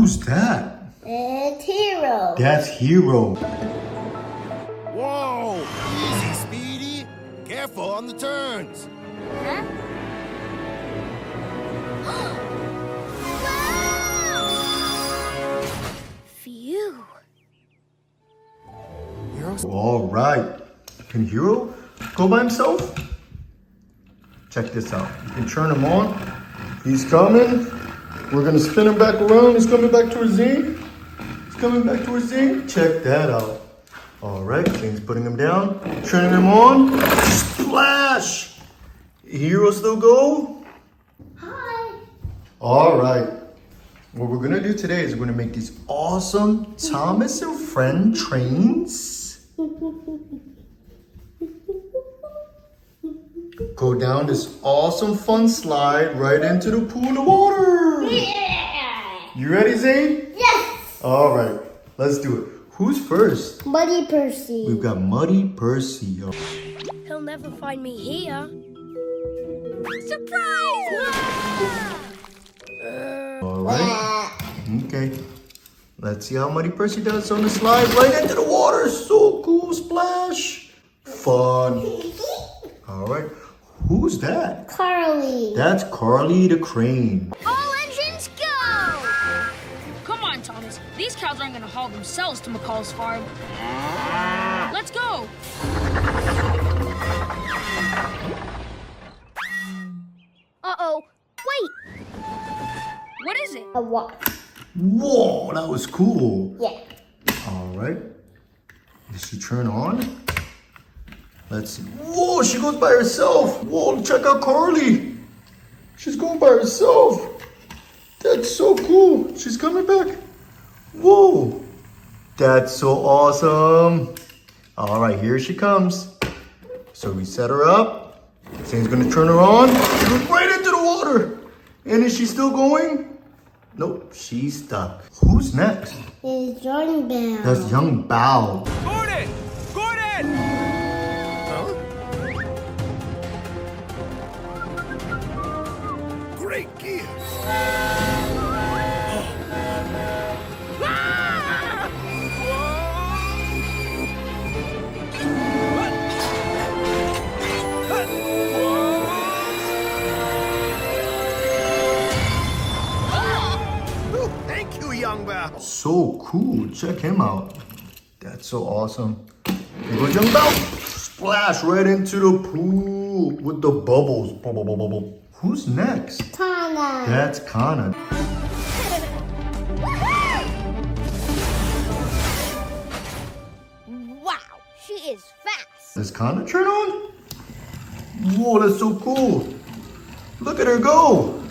Who's that? It's Hero. That's Hero. Whoa! Easy, Speedy. Careful on the turns. Huh? Wow! Phew. All right. Can Hero go by himself? Check this out. You can turn him on. He's coming. We're going to spin him back around. He's coming back towards Zayn. He's coming back towards Zayn. Check that out. All right. Zayn's putting him down. Turning him on. Splash! Hero still go? Hi. All right. What we're going to do today is we're going to make these awesome Thomas and Friend trains. Go down this awesome fun slide right into the pool of water. Yeah. You ready, Zayn? Yes. All right, let's do it. Who's first? Muddy Percy. We've got Muddy Percy. He'll never find me here. Surprise! All right. Okay. Let's see how Muddy Percy does on the slide right into the water. So cool, splash. Fun. All right. Who's that? Carly. That's Carly the Crane. All engines go! Come on, Thomas. These cows aren't gonna haul themselves to McCall's farm. Let's go! Uh-oh. Wait! What is it? A watch. Whoa, that was cool. Yeah. All right. Did she turn on? Let's see. Whoa, she goes by herself. Whoa, check out Carly. She's going by herself. That's so cool. She's coming back. Whoa. That's so awesome. All right, here she comes. So we set her up. Zayn's gonna turn her on. She goes right into the water. And is she still going? Nope, she's stuck. Who's next? It's Jordan Bell. That's young Bao. Gordon! Gordon! Great gear. Thank you, young Val. So cool. Check him out. That's so awesome. Here goes young Bao. Splash right into the pool with the bubbles. Bubble, bubble, bubble. Who's next? Tana. That's Kana. Wow, she is fast. Does Kana turn on? Whoa, that's so cool. Look at her go.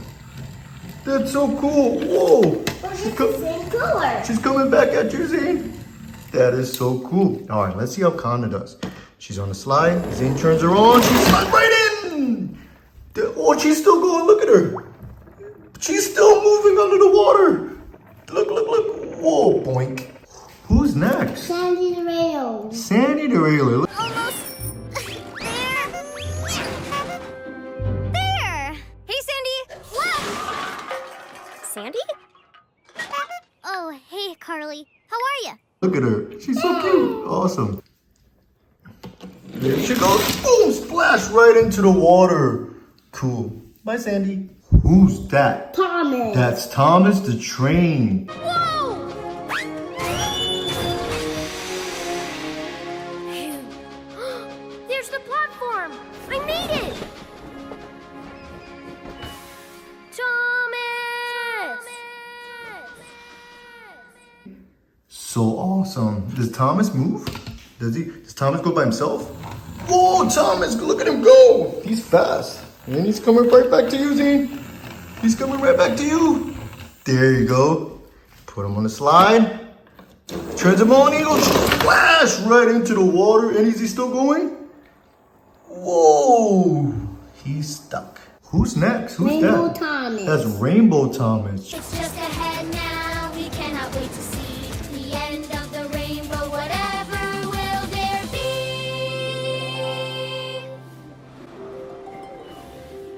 That's so cool. Whoa. It's the same color. She's coming back at you, Zayn. That is so cool. All right, let's see how Kana does. She's on the slide. Zayn turns her on. She slides right in. Oh, she's still going. Look at her. She's still moving under the water. Look, look, look. Whoa, boink. Who's next? Sandy the Rail. Sandy the Railer. Look. Almost there. There. Hey, Sandy. Look. Sandy? Oh, hey, Carly. How are you? Look at her. She's so cute. Awesome. There she goes. Boom, splash right into the water. Cool. Bye, Sandy. Who's that? Thomas. That's Thomas the Train. Whoa! Phew. There's the platform. I made it. Thomas! So awesome. Does Thomas move? Does Thomas go by himself? Whoa, Thomas, look at him go. He's fast. And he's coming right back to you, Zayn. He's coming right back to you. There you go. Put him on the slide. Turns him on, he goes splash right into the water. And is he still going? Whoa, he's stuck. Who's next? Who's Rainbow that? Thomas. That's Rainbow Thomas. It's just ahead now, we cannot wait to see the end of the rainbow, whatever will there be?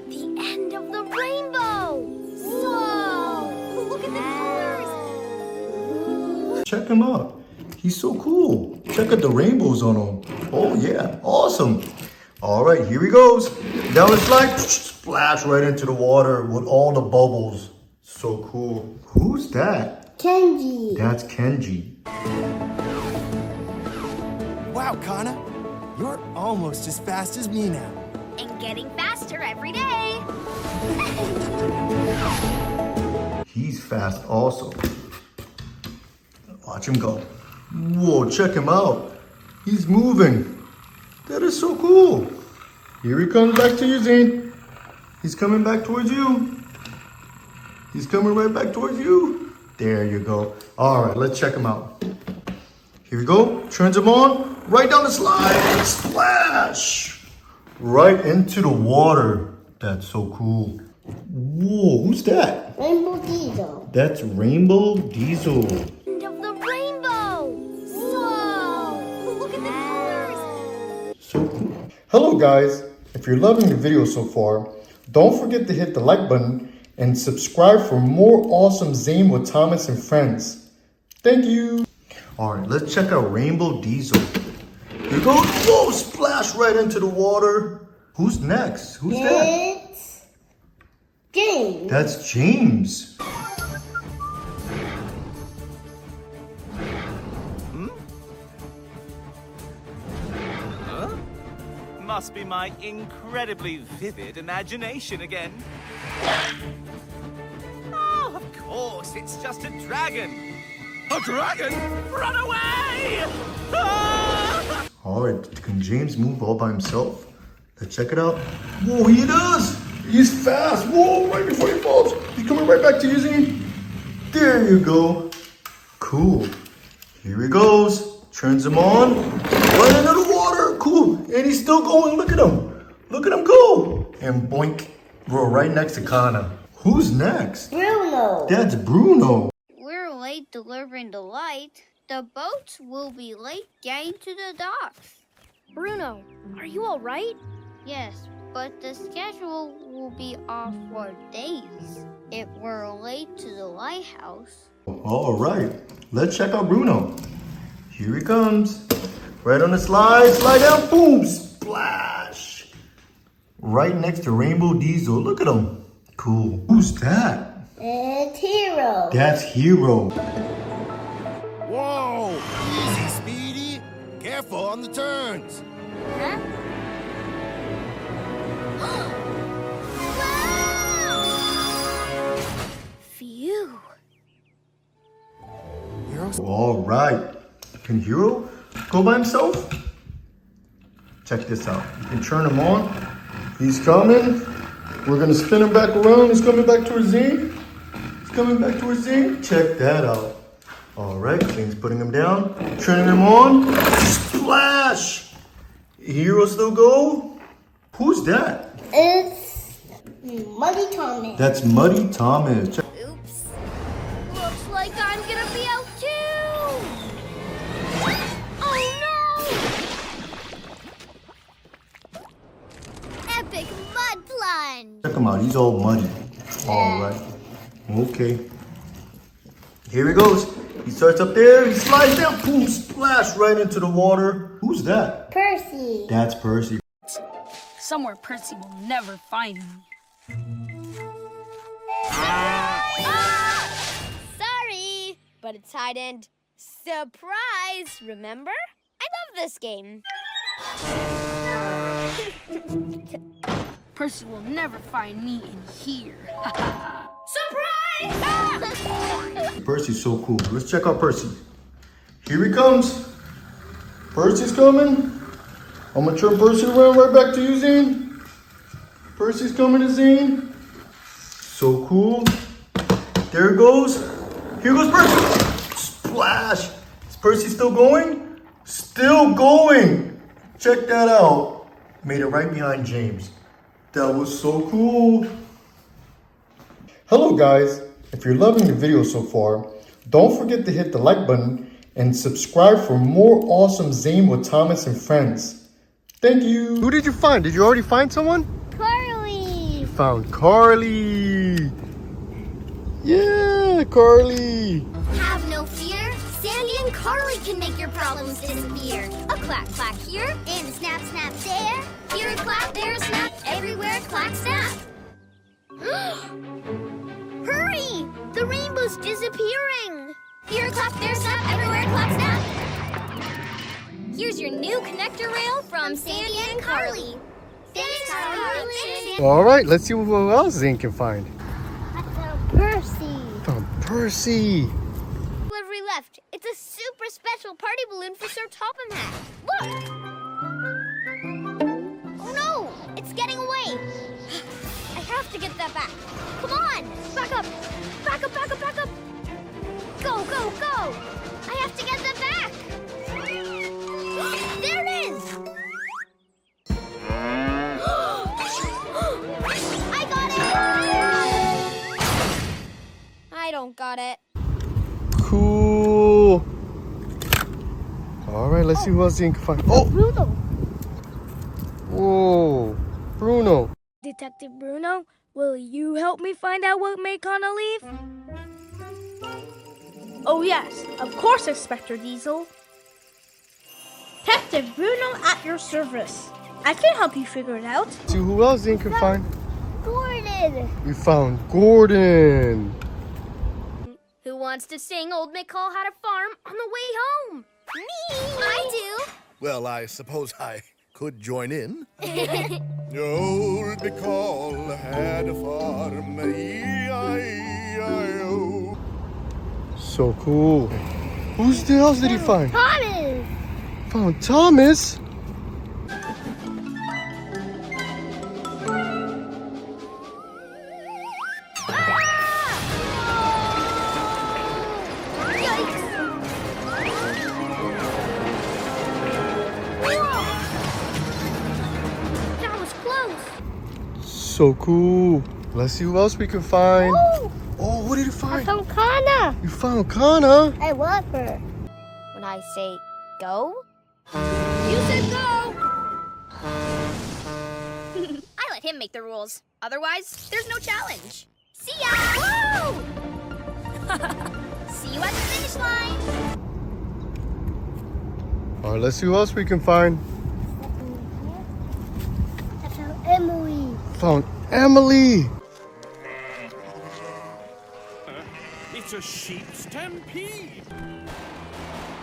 The end of the rainbow! Whoa! Look at the colors! Check him out. He's so cool. Check out the rainbows on him. Oh yeah, awesome. All right, here he goes. Down the slide, splash right into the water with all the bubbles. So cool. Who's that? Kenji. That's Kenji. Wow, Kana. You're almost as fast as me now. And getting faster every day. He's fast also. Watch him go. Whoa, check him out. He's moving. That is so cool. Here he comes back to you, Zayn. He's coming back towards you. He's coming right back towards you. There you go. All right, let's check him out. Here we go. Turns him on. Right down the slide. Splash. Right into the water. That's so cool. Whoa, who's that? Rainbow Diesel. That's Rainbow Diesel. End of the rainbow. Whoa. Look at the colors. So cool. Hello guys. If you're loving the video so far, don't forget to hit the like button and subscribe for more awesome Zayn with Thomas and friends. Thank you. All right, let's check out Rainbow Diesel. Here we go. Whoa, splash right into the water. Who's next? Who's that? It's James. That's James. Must be my incredibly vivid imagination again. Oh, of course, it's just a dragon. A dragon? Run away! Ah! All right, can James move all by himself? Let's check it out. Whoa, he does. He's fast. Whoa, right before he falls. He's coming right back to you, Zayn. There you go. Cool. Here he goes. Turns him on. Right into the water. Cool. And he's still going. Look at him. Look at him go. And boink. We're right next to Kana. Who's next? Bruno. That's Bruno. We're late delivering the light. The boats will be late getting to the docks. Bruno, are you all right? Yes, but the schedule will be off for days if we're late to the lighthouse. All right. Let's check out Bruno. Here he comes. Right on the slide. Slide down. Boom. Splash. Right next to Rainbow Diesel. Look at him. Cool. Who's that? It's Hero. That's Hero. Whoa! Easy, Speedy. Careful on the turns. Huh? Phew. All right. Can Hero go by himself? Check this out. You can turn him on. He's coming. We're going to spin him back around. He's coming back towards Zayn. He's coming back towards Zayn. Check that out. All right. Zayn's putting him down. Turning him on. Splash. Hero still go. Who's that? It's Muddy Thomas. That's Muddy Thomas. Oops. Looks like I'm gonna be out too. Oh no! Epic mud plunge. Check him out. He's all muddy. All right. Okay. Here he goes. He starts up there. He slides down. Boom. Splash right into the water. Who's that? Percy. That's Percy. Somewhere Percy will never find me. Sorry, but it's hide-and surprise, remember? I love this game. Percy will never find me in here. Surprise! Percy's so cool. Let's check out Percy. Here he comes. Percy's coming. I'm gonna turn Percy around right back to you, Zayn. Percy's coming to Zayn. So cool. There it goes. Here goes Percy. Splash. Is Percy still going? Still going. Check that out. Made it right behind James. That was so cool. Hello guys. If you're loving the video so far, don't forget to hit the like button and subscribe for more awesome Zayn with Thomas and friends. Thank you. Who did you find? Did you already find someone? Carly. You found Carly. Yeah, Carly. Have no fear. Sandy and Carly can make your problems disappear. A clack clack here, and a snap snap there. Here a clap, there a snap, everywhere clack snap. Hurry! The rainbow's disappearing. Here a clap, there a snap, everywhere clack snap. Here's your new connector rail from Sandy and Carly. Thanks, Carly. All right, let's see what else Zayn can find. I found Percy. Found Percy. Delivery left. It's a super special party balloon for Sir Topham Hatt. Look! Oh no! It's getting away. I have to get that back. Come on! Back up! Back up, back up, back up! Go, go, go! I have to get that back! There it is! I got it! I don't got it. Cool. All right, let's see who else Zayn can find. Oh! Bruno. Whoa. Bruno. Detective Bruno, will you help me find out what made Connor leave? Oh yes, of course, Inspector Diesel. Detective Bruno at your service. I can help you figure it out. See who else Zayn can find. Gordon. We found Gordon. Who wants to sing Old McCall Had a Farm on the way home? Me! I do. Well, I suppose I could join in. Old McCall had a farm, E-I-E-I-O. So cool. Who else did he find? Thomas. Found Thomas. That was close. So cool. Let's see who else we can find. Oh, what did you I find? found Kana. You found Kana. I love her. When I say go, you said go. I let him make the rules. Otherwise, there's no challenge. See ya! Woo! See you at the finish line. All right, let's see who else we can find. I found Emily. Found Emily. It's a sheep stampede.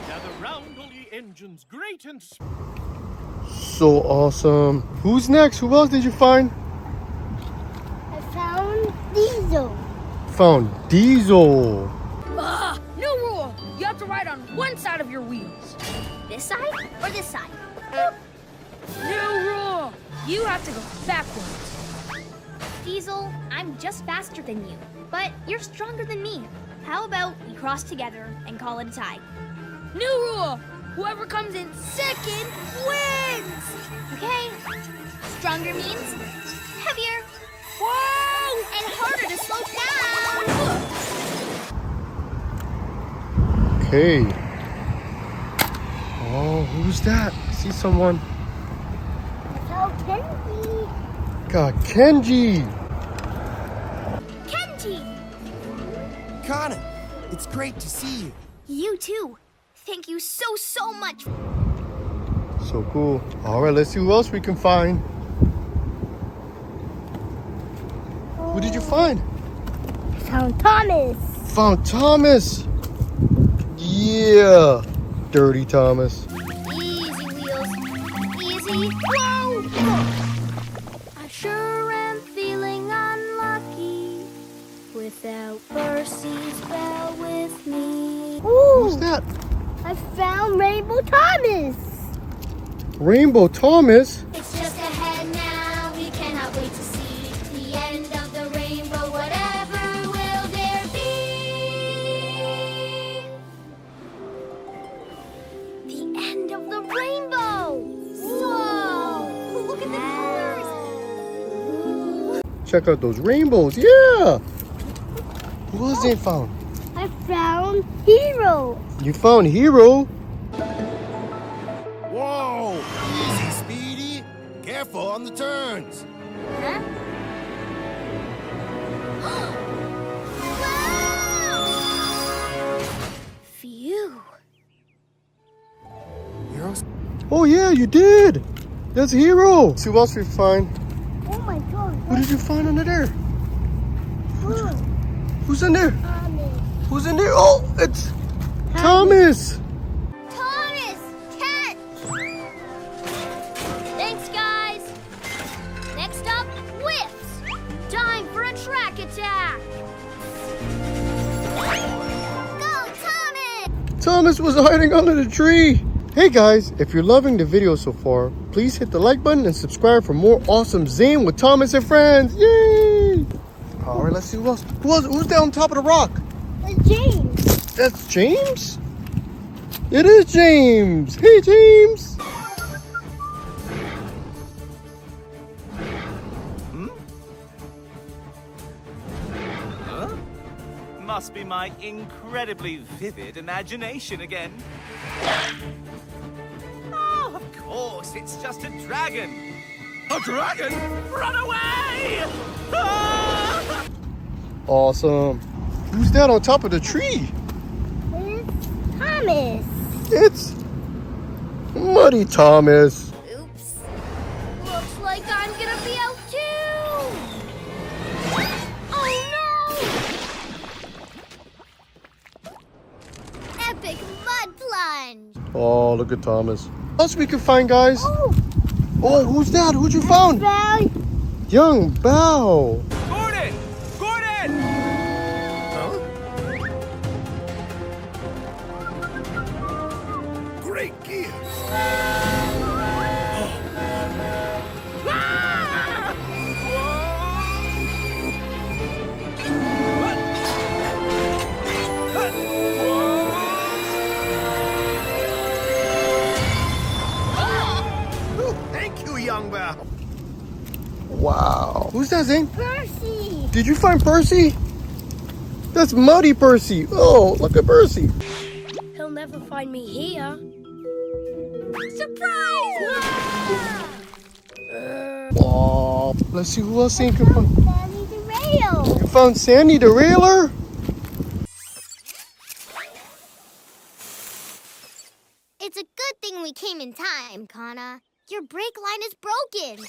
Gather round, all ye engines, great and So awesome. Who's next? Who else did you find? I found Diesel. Found Diesel. New rule! You have to ride on one side of your wheels. This side or this side? New rule! You have to go backwards. Diesel, I'm just faster than you, but you're stronger than me. How about we cross together and call it a tie? New rule! Whoever comes in second wins! Okay. Stronger means heavier. Whoa! And harder to slow down. Okay. Oh, who's that? I see someone. I found Kenji. Got Kenji. Kenji! Kana, it's great to see you. You too. Thank you so much. So cool. All right, let's see who else we can find. Who did you find? I found Thomas. Found Thomas. Yeah. Dirty Thomas. Easy, Wheels. Easy. Whoa! I sure am feeling unlucky without Percy's bell with me. Who's Ooh, that? I found Rainbow Thomas. Rainbow Thomas. It's just ahead now. We cannot wait to see the end of the rainbow. Whatever will there be? The end of the rainbow. Whoa! Look at the colors. Check out those rainbows. Yeah. Who else they found? I found Hero. You found Hero. Whoa! Easy, Speedy. Careful on the turns. Huh? Wow! Phew. Oh yeah, you did. That's Hero. Let's see what else we find. Oh my God. What did you find under there? Who's in there? Thomas. Who's in there? Oh, it's Thomas. Thomas! Cat! Thanks, guys. Next up, whips. Time for a track attack. Go, Thomas! Thomas was hiding under the tree. Hey guys, if you're loving the video so far, please hit the like button and subscribe for more awesome Zayn with Thomas and friends. Yay! All right, let's see who else. Who's down on top of the rock? It's James. That's James? It is James. Hey, James. Huh? Must be my incredibly vivid imagination again. Oh, of course, it's just a dragon. A dragon? Run away! Ah! Awesome. Who's that on top of the tree? It's Thomas. It's Muddy Thomas. Oops. Looks like I'm gonna be out too. Oh no! Epic mud plunge. Oh, look at Thomas. What else we can find, guys? Oh, who's that? Who'd you found? Belle. Young Bao. Gordon! Gordon! Great gear. Thank you, young Val. Wow. Who's that, Zayn? Percy. Did you find Percy? That's Muddy Percy. Oh, look at Percy. He'll never find me here. Surprise! Oh, let's see who else Zayn can find. Sandy the rail. You found Sandy the Railer? It's a good thing we came in time, Kana. Your brake line is broken.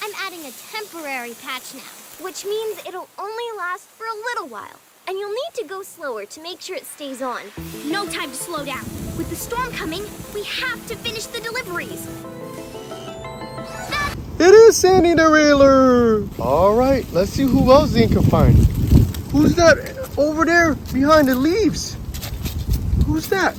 I'm adding a temporary patch now, which means it'll only last for a little while. And you'll need to go slower to make sure it stays on. No time to slow down. With the storm coming, we have to finish the deliveries. It is Sandy the Railer. All right, let's see who else Zayn can find. Who's that over there behind the leaves? Who's that?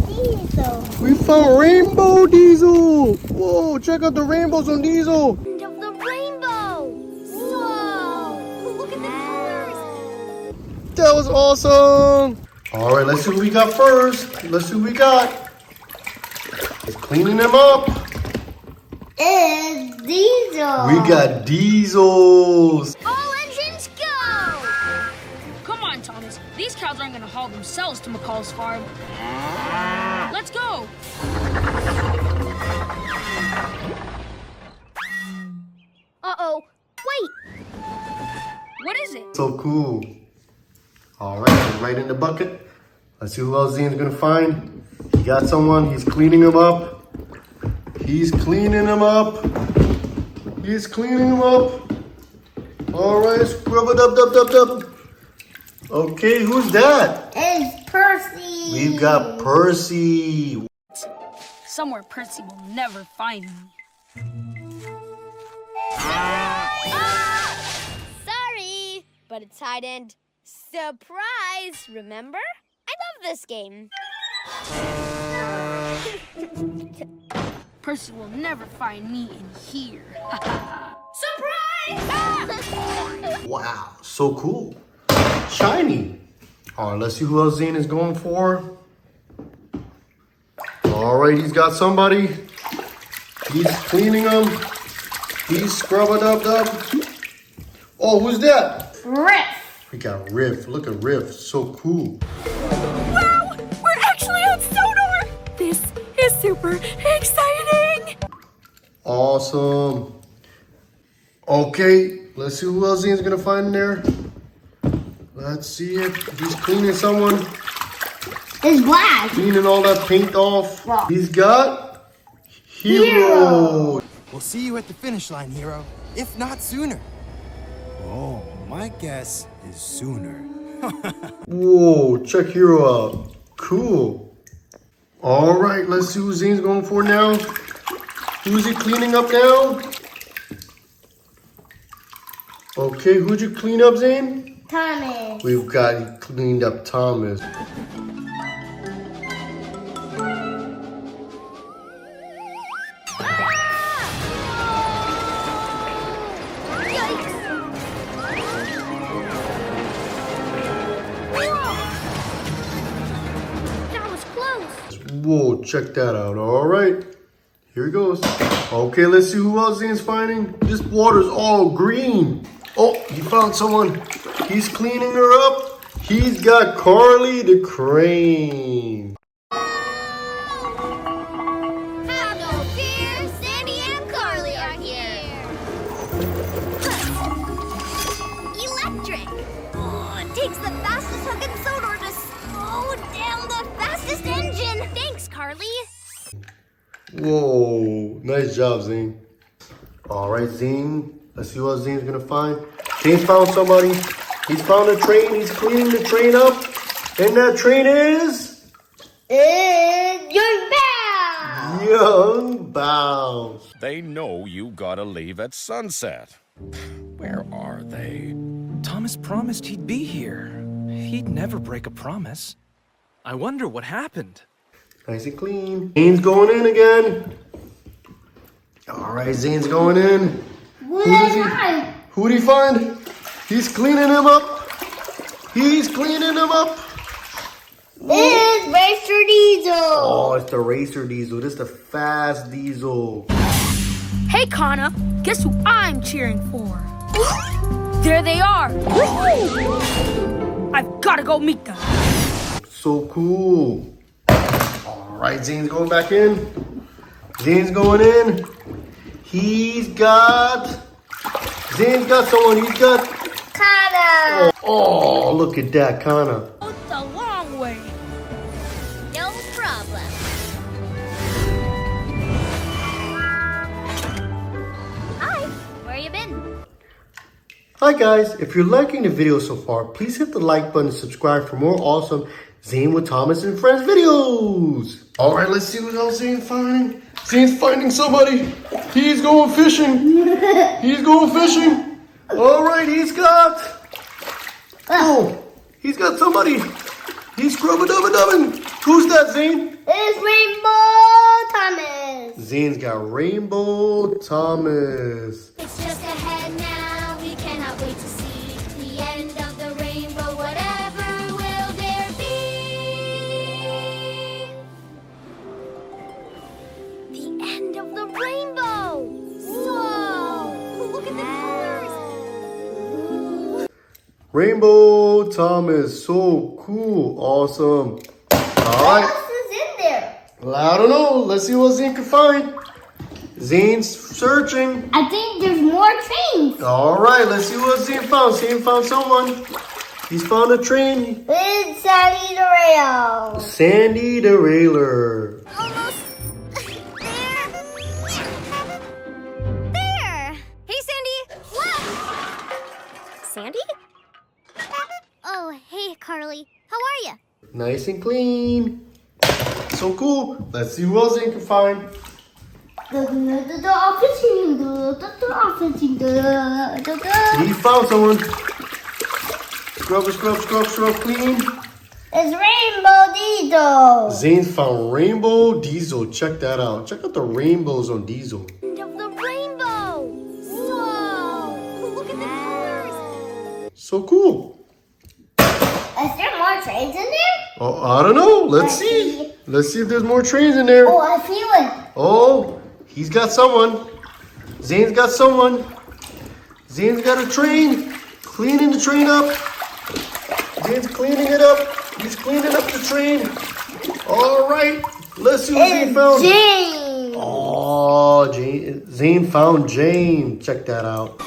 Diesel. We found Rainbow Diesel. Whoa, check out the rainbows on Diesel. End of the rainbow. Whoa! Look at the colors. That was awesome. All right, let's see what we got first. Let's see what we got. Let's cleaning them up. It's Diesel. We got diesels. All engines go! Come on, Thomas. These cows aren't gonna haul themselves to McCall's farm. Let's go! Uh-oh. Wait! What is it? So cool. All right, right in the bucket. Let's see who else Zayn's gonna find. He got someone. He's cleaning them up. He's cleaning them up. He's cleaning them up. All right, scrub it up. Okay, who's that? It's Percy. We've got Percy. Somewhere Percy will never find me. Sorry, but it's hide-end surprise, remember? I love this game. Percy will never find me in here. Surprise! Wow, so cool. Shiny. All right, let's see who else Zayn is going for. All right, he's got somebody. He's cleaning them. He's scrubbing up. Oh, who's that? Riff. We got Riff. Look at Riff. So cool. Wow! We're actually on Sonar! This is super exciting! Awesome. Okay, let's see who else Zayn's gonna find in there. Let's see it. He's cleaning someone. It's black. Cleaning all that paint off. Wow. He's got Hero. We'll see you at the finish line, Hero. If not sooner. Oh, my guess is sooner. Whoa, check Hero out. Cool. All right, let's see who Zane's going for now. Who's he cleaning up now? Okay, who'd you clean up, Zayn? Thomas. We've got cleaned up Thomas. Whoa, check that out. All right, here he goes. Okay, let's see who else Zane's finding. This water's all green. Oh, he found someone. He's cleaning her up. He's got Carly the crane. Have no fear, Sandy and Carly are here. Electric. Oh, it takes the fastest hook and soda to slow down the fastest engine. Thanks, Carly. Whoa, nice job, Zayn. All right, Zayn. Let's see what Zayn's gonna find. Zayn's found somebody. He's found a train. He's cleaning the train up. And that train is... Young Bounce. Young Bounce. They know you gotta leave at sunset. Where are they? Thomas promised he'd be here. He'd never break a promise. I wonder what happened. Nice and clean. Zayn's going in again. All right, Zayn's going in. Who did he find? He's cleaning him up. He's cleaning him up. It's Racer Diesel. Oh, it's the Racer Diesel. This is the fast diesel. Hey, Kana, guess who I'm cheering for? There they are. I've got to go meet them. So cool. All right, Zayn's going back in. Zayn's going in. Zayn's got someone. He's got... Kana. Oh, look at that, Kana. It's a long way. No problem. Hi, where you been? Hi guys, if you're liking the video so far, please hit the like button and subscribe for more awesome Zayn with Thomas and Friends videos. All right, let's see what else Zayn's finding. Zayn's finding somebody. He's going fishing. He's going fishing. All right, he's got... Oh, he's got somebody. He's scrub-a-dub-a-dubbing. Who's that, Zayn? It's Rainbow Thomas. Zayn's got Rainbow Thomas. It's just ahead now. We cannot wait to see the end of the rainbow. Whatever will there be? The end of the rainbow. Whoa! Look at the colors. Rainbow Thomas, so cool, awesome. All right. What else is in there? Well, I don't know. Let's see what Zayn can find. Zayn's searching. I think there's more trains. All right, let's see what Zayn found. Zayn found someone. He's found a train. It's Sandy the Rail. Sandy the Railer. Almost there. There. Hey, Sandy. Look. Sandy? Oh, hey, Carly. How are you? Nice and clean. So cool. Let's see who else Zayn can find. He found someone. Scrub, scrub, scrub, scrub, clean. It's Rainbow Diesel. Zayn found Rainbow Diesel. Check that out. Check out the rainbows on Diesel. End of the rainbow. Whoa. Look at the colors. So cool. Is there more trains in there? Oh, I don't know. Let's see. Let's see if there's more trains in there. Oh, I feel it. Oh, he's got someone. Zayn's got someone. Zayn's got a train. Cleaning the train up. Zayn's cleaning it up. He's cleaning up the train. All right. Let's see what Zayn found. Jane. Oh, Zayn found Jane. Check that out.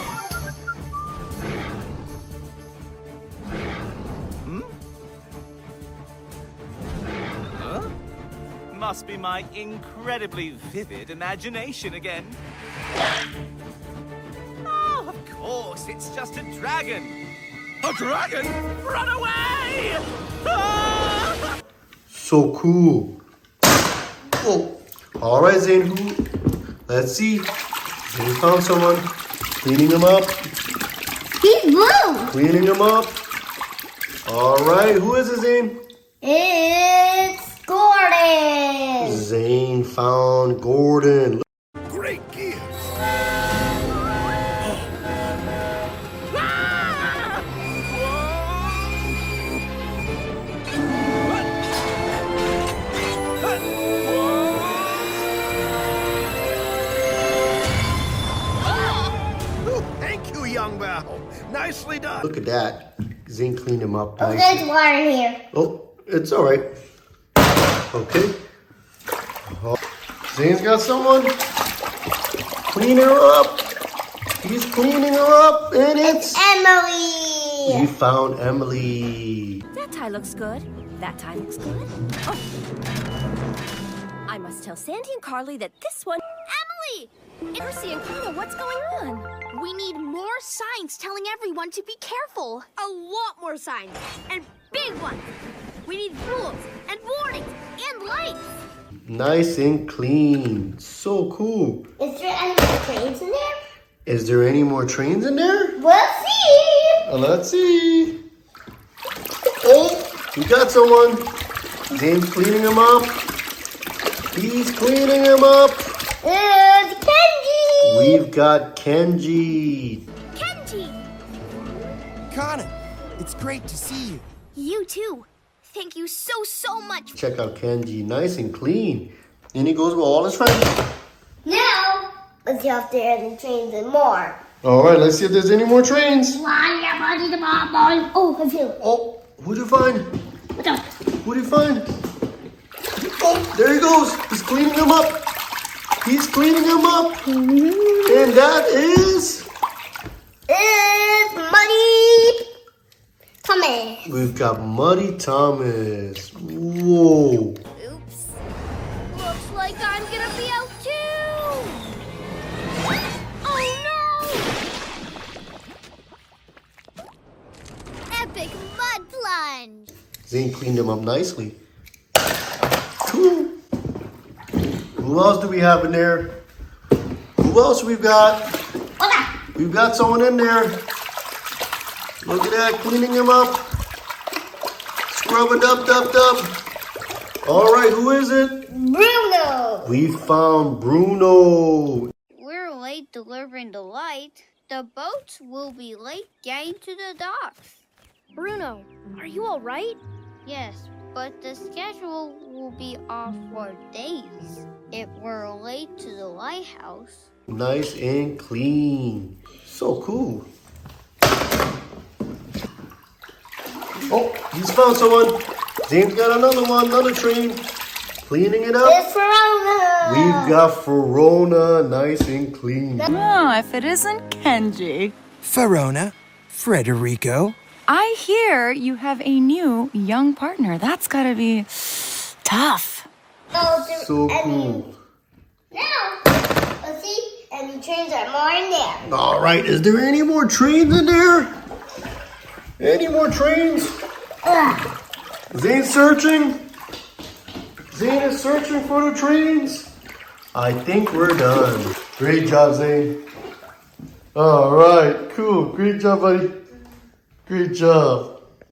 must be my incredibly vivid imagination again. Oh, of course, it's just a dragon. A dragon? Run away! Ah! So cool. Oh, all right, Zayn. Let's see. Zayn found someone. Cleaning him up. He's blue. Cleaning him up. All right, who is it, Zayn? It's Gordon. Zayn found Gordon. Great gift. Thank you, young Val. Nicely done. Look at that. Zayn cleaned him up Oh, nicely. there's water here. Oh, it's all right. Okay. Oh, Zayn's got someone. Clean her up. He's cleaning her up, and it's Emily. We found Emily. That tie looks good. That tie looks good. Oh. I must tell Sandy and Carly that this one... Emily! Percy and Carla, what's going on? We need more signs telling everyone to be careful. A lot more signs. And big ones. We need rules and warnings and lights. Nice and clean. So cool. Is there any more trains in there? Is there any more trains in there? We'll see. Let's see. Oh, we got someone. Zayn's cleaning him up. He's cleaning him up. It's Kenji. We've got Kenji. Kenji! Connor, it's great to see you. You too. Thank you so much. Check out Kenji. Nice and clean. And he goes with all his friends. Now, let's see if there are any trains and more. All right, let's see if there's any more trains. Oh, I feel it. Oh, who'd you find? Who'd you find? Oh, there he goes. He's cleaning him up. He's cleaning him up. And that is... It's Muddy Thomas. We've got Muddy Thomas. Whoa. Oops. Looks like I'm gonna be out too. Oh no! Epic mud plunge. Zayn cleaned him up nicely. Cool. Who else do we have in there? Who else we've got? We've got someone in there. Look at that, cleaning him up. Scrub it up. All right, who is it? Bruno. We found Bruno. We're late delivering the light. The boats will be late getting to the docks. Bruno, are you all right? Yes, but the schedule will be off for days if we're late to the lighthouse. Nice and clean. So cool. Oh, he's found someone. Zayn's got another train. Cleaning it up. It's Verona. We've got Verona, nice and clean. Oh, if it isn't Kenji. Verona, Frederico. I hear you have a new young partner. That's gotta be tough. So cool. Now, let's see if any trains are more in there. All right, is there any more trains in there? Any more trains? Zayn's searching. Zayn is searching for the trains. I think we're done. Great job, Zayn. All right, cool. Great job, buddy. Great job.